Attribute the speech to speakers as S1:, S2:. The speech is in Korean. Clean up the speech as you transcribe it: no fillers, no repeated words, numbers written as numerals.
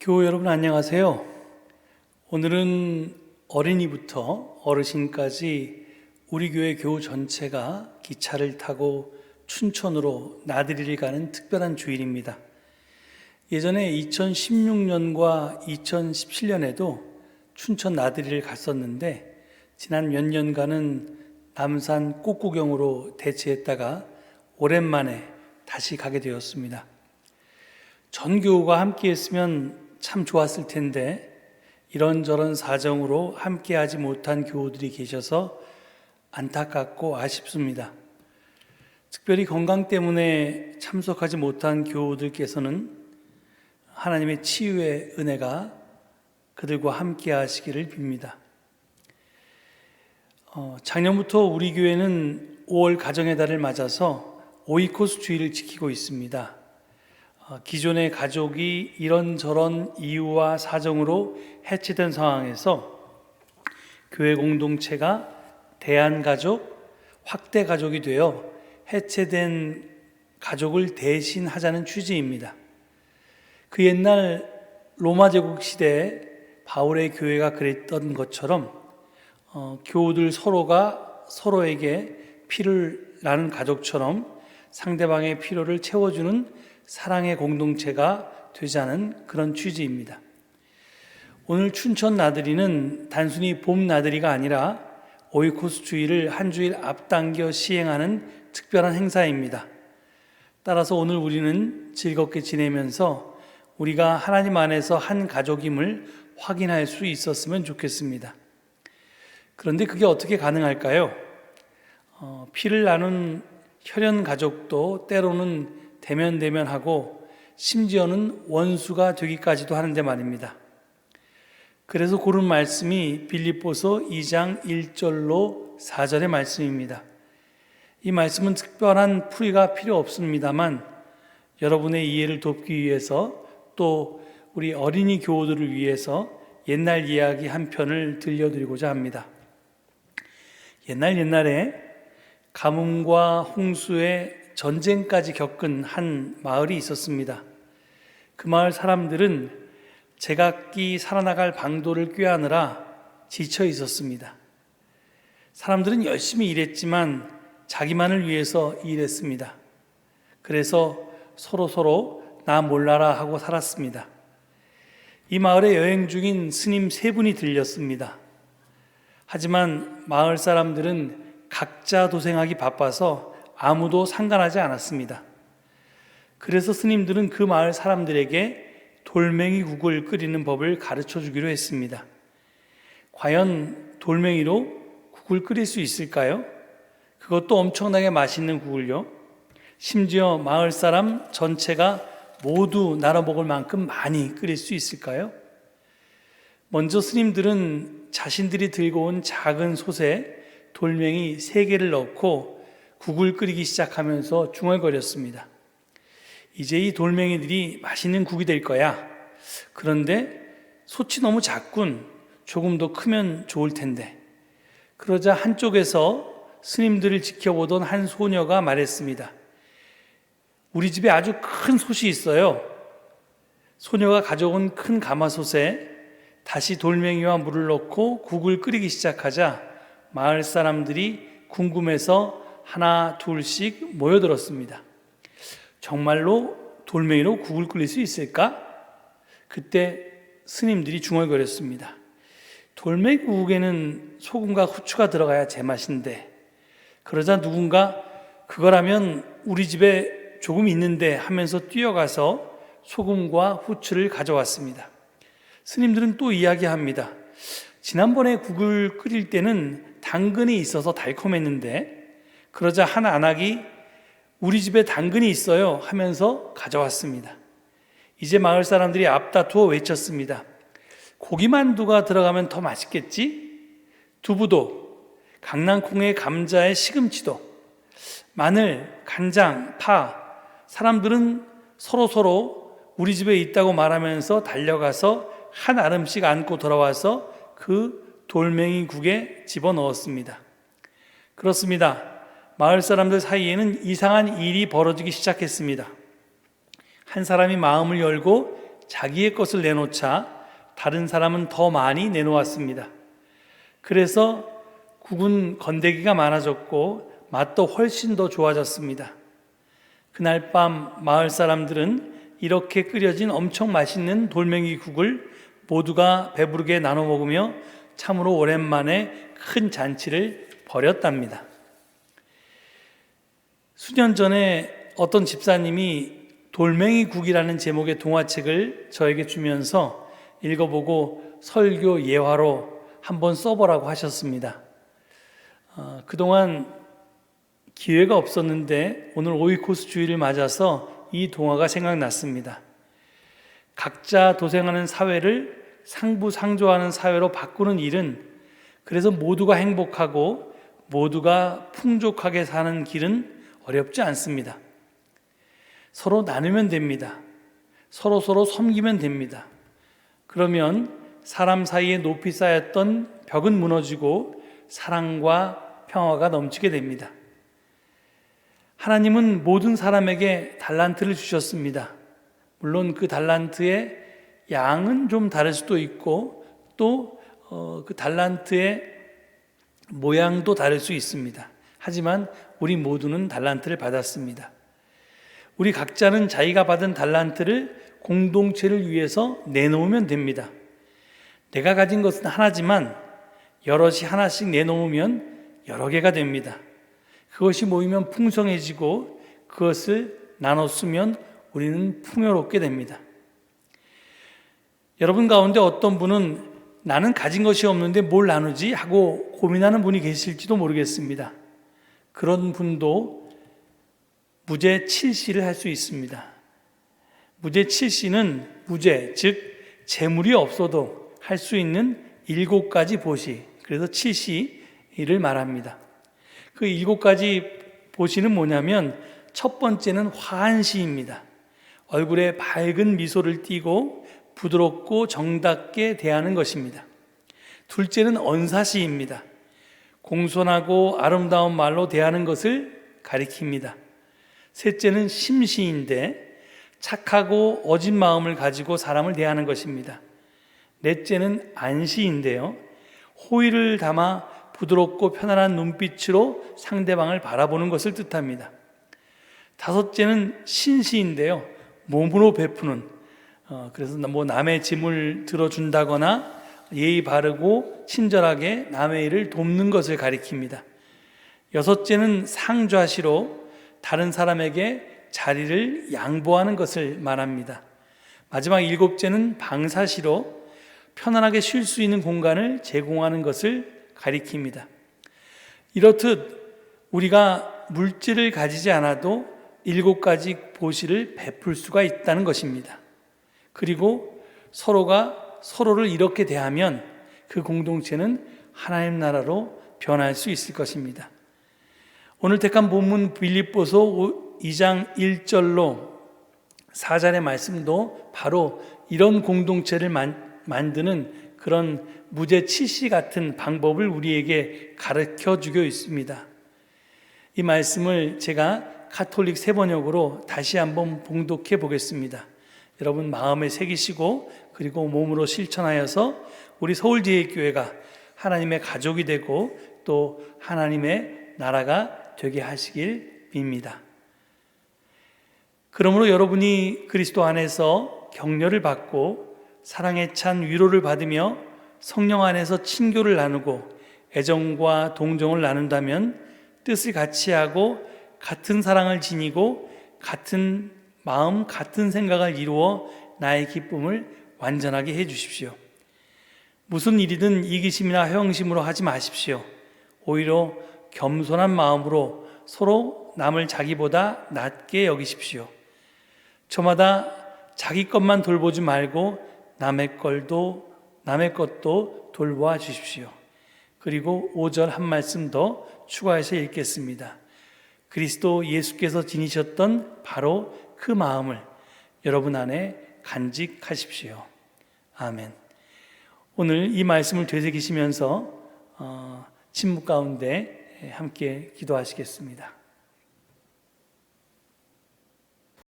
S1: 교우 여러분 안녕하세요. 오늘은 어린이부터 어르신까지 우리 교회 교우 전체가 기차를 타고 춘천으로 나들이를 가는 특별한 주일입니다. 예전에 2016년과 2017년에도 춘천 나들이를 갔었는데 지난 몇 년간은 남산 꽃구경으로 대체했다가 오랜만에 다시 가게 되었습니다. 전 교우가 함께 했으면 참 좋았을 텐데 이런저런 사정으로 함께하지 못한 교우들이 계셔서 안타깝고 아쉽습니다. 특별히 건강 때문에 참석하지 못한 교우들께서는 하나님의 치유의 은혜가 그들과 함께 하시기를 빕니다. 작년부터 우리 교회는 5월 가정의 달을 맞아서 오이코스 주일을 지키고 있습니다. 기존의 가족이 이런저런 이유와 사정으로 해체된 상황에서 교회 공동체가 대한가족, 확대가족이 되어 해체된 가족을 대신하자는 취지입니다. 그 옛날 로마 제국 시대에 바울의 교회가 그랬던 것처럼 교우들 서로가 서로에게 피를 나는 가족처럼 상대방의 필요를 채워주는 사랑의 공동체가 되자는 그런 취지입니다. 오늘 춘천 나들이는 단순히 봄 나들이가 아니라 오이코스 주일을 한 주일 앞당겨 시행하는 특별한 행사입니다. 따라서 오늘 우리는 즐겁게 지내면서 우리가 하나님 안에서 한 가족임을 확인할 수 있었으면 좋겠습니다. 그런데 그게 어떻게 가능할까요? 피를 나눈 혈연 가족도 때로는 대면하고 심지어는 원수가 되기까지도 하는데 말입니다. 그래서 고른 말씀이 빌립보서 2장 1절로 4절의 말씀입니다. 이 말씀은 특별한 풀이가 필요 없습니다만 여러분의 이해를 돕기 위해서 또 우리 어린이 교우들을 위해서 옛날 이야기 한 편을 들려드리고자 합니다. 옛날에 가뭄과 홍수에 전쟁까지 겪은 한 마을이 있었습니다. 그 마을 사람들은 제각기 살아나갈 방도를 꾀하느라 지쳐 있었습니다. 사람들은 열심히 일했지만 자기만을 위해서 일했습니다. 그래서 서로 나 몰라라 하고 살았습니다. 이 마을에 여행 중인 스님 3분이 들렸습니다. 하지만 마을 사람들은 각자 도생하기 바빠서 아무도 상관하지 않았습니다. 그래서 스님들은 그 마을 사람들에게 돌멩이국을 끓이는 법을 가르쳐 주기로 했습니다. 과연 돌멩이로 국을 끓일 수 있을까요? 그것도 엄청나게 맛있는 국을요. 심지어 마을 사람 전체가 모두 나눠 먹을 만큼 많이 끓일 수 있을까요? 먼저 스님들은 자신들이 들고 온 작은 솥에 돌멩이 3개를 넣고 국을 끓이기 시작하면서 중얼거렸습니다. 이제 이 돌멩이들이 맛있는 국이 될 거야. 그런데 솥이 너무 작군. 조금 더 크면 좋을 텐데. 그러자 한쪽에서 스님들을 지켜보던 한 소녀가 말했습니다. 우리 집에 아주 큰 솥이 있어요. 소녀가 가져온 큰 가마솥에 다시 돌멩이와 물을 넣고 국을 끓이기 시작하자 마을 사람들이 궁금해서 하나 둘씩 모여들었습니다. 정말로 돌멩이로 국을 끓일 수 있을까? 그때 스님들이 중얼거렸습니다. 돌멩이 국에는 소금과 후추가 들어가야 제맛인데. 그러자 누군가 그거라면 우리 집에 조금 있는데 하면서 뛰어가서 소금과 후추를 가져왔습니다. 스님들은 또 이야기합니다. 지난번에 국을 끓일 때는 당근이 있어서 달콤했는데 그러자 한 안악이 우리 집에 당근이 있어요 하면서 가져왔습니다. 이제 마을 사람들이 앞다투어 외쳤습니다. 고기만두가 들어가면 더 맛있겠지? 두부도, 강낭콩에 감자에 시금치도, 마늘, 간장, 파. 사람들은 서로 우리 집에 있다고 말하면서 달려가서 한 알음씩 안고 돌아와서 그 돌멩이 국에 집어넣었습니다. 그렇습니다. 마을 사람들 사이에는 이상한 일이 벌어지기 시작했습니다. 한 사람이 마음을 열고 자기의 것을 내놓자 다른 사람은 더 많이 내놓았습니다. 그래서 국은 건더기가 많아졌고 맛도 훨씬 더 좋아졌습니다. 그날 밤 마을 사람들은 이렇게 끓여진 엄청 맛있는 돌멩이 국을 모두가 배부르게 나눠 먹으며 참으로 오랜만에 큰 잔치를 벌였답니다. 수년 전에 어떤 집사님이 돌멩이 국이라는 제목의 동화책을 저에게 주면서 읽어보고 설교 예화로 한번 써보라고 하셨습니다. 그동안 기회가 없었는데 오늘 오이코스 주일을 맞아서 이 동화가 생각났습니다. 각자 도생하는 사회를 상부상조하는 사회로 바꾸는 일은, 그래서 모두가 행복하고 모두가 풍족하게 사는 길은 어렵지 않습니다. 서로 나누면 됩니다. 서로 섬기면 됩니다. 그러면 사람 사이에 높이 쌓였던 벽은 무너지고 사랑과 평화가 넘치게 됩니다. 하나님은 모든 사람에게 달란트를 주셨습니다. 물론 그 달란트의 양은 좀 다를 수도 있고 또 그 달란트의 모양도 다를 수 있습니다. 하지만 우리 모두는 달란트를 받았습니다. 우리 각자는 자기가 받은 달란트를 공동체를 위해서 내놓으면 됩니다. 내가 가진 것은 하나지만 여럿이 하나씩 내놓으면 여러 개가 됩니다. 그것이 모이면 풍성해지고 그것을 나눠 쓰면 우리는 풍요롭게 됩니다. 여러분 가운데 어떤 분은 나는 가진 것이 없는데 뭘 나누지 하고 고민하는 분이 계실지도 모르겠습니다. 그런 분도 무죄 7시를 할 수 있습니다. 무죄 7시는 무죄, 즉 재물이 없어도 할 수 있는 7가지 보시, 그래서 7시를 말합니다. 그 7가지 보시는 뭐냐면 첫 번째는 화한시입니다. 얼굴에 밝은 미소를 띠고 부드럽고 정답게 대하는 것입니다. 둘째는 언사시입니다. 공손하고 아름다운 말로 대하는 것을 가리킵니다. 셋째는 심시인데 착하고 어진 마음을 가지고 사람을 대하는 것입니다. 넷째는 안시인데요, 호의를 담아 부드럽고 편안한 눈빛으로 상대방을 바라보는 것을 뜻합니다. 다섯째는 신시인데요, 몸으로 베푸는, 그래서 남의 짐을 들어준다거나 예의 바르고 친절하게 남의 일을 돕는 것을 가리킵니다. 여섯째는 상좌시로 다른 사람에게 자리를 양보하는 것을 말합니다. 마지막 7째는 방사시로 편안하게 쉴 수 있는 공간을 제공하는 것을 가리킵니다. 이렇듯 우리가 물질을 가지지 않아도 7가지 보시를 베풀 수가 있다는 것입니다. 그리고 서로가 서로를 이렇게 대하면 그 공동체는 하나님 나라로 변할 수 있을 것입니다. 오늘 택한 본문 빌립보서 2장 1절로 4절의 말씀도 바로 이런 공동체를 만드는 그런 무죄 7시 같은 방법을 우리에게 가르쳐 주고 있습니다. 이 말씀을 제가 가톨릭 세번역으로 다시 한번 봉독해 보겠습니다. 여러분 마음에 새기시고 그리고 몸으로 실천하여서 우리 서울제일교회가 하나님의 가족이 되고 또 하나님의 나라가 되게 하시길 빕니다. 그러므로 여러분이 그리스도 안에서 격려를 받고 사랑에 찬 위로를 받으며 성령 안에서 친교를 나누고 애정과 동정을 나눈다면 뜻을 같이 하고 같은 사랑을 지니고 같은 마음, 같은 생각을 이루어 나의 기쁨을 완전하게 해 주십시오. 무슨 일이든 이기심이나 허영심으로 하지 마십시오. 오히려 겸손한 마음으로 서로 남을 자기보다 낮게 여기십시오. 저마다 자기 것만 돌보지 말고 남의 것도 돌보아 주십시오. 그리고 5절 한 말씀 더 추가해서 읽겠습니다. 그리스도 예수께서 지니셨던 바로 그 마음을 여러분 안에 간직하십시오. 아멘. 오늘 이 말씀을 되새기시면서 침묵 가운데 함께 기도하시겠습니다.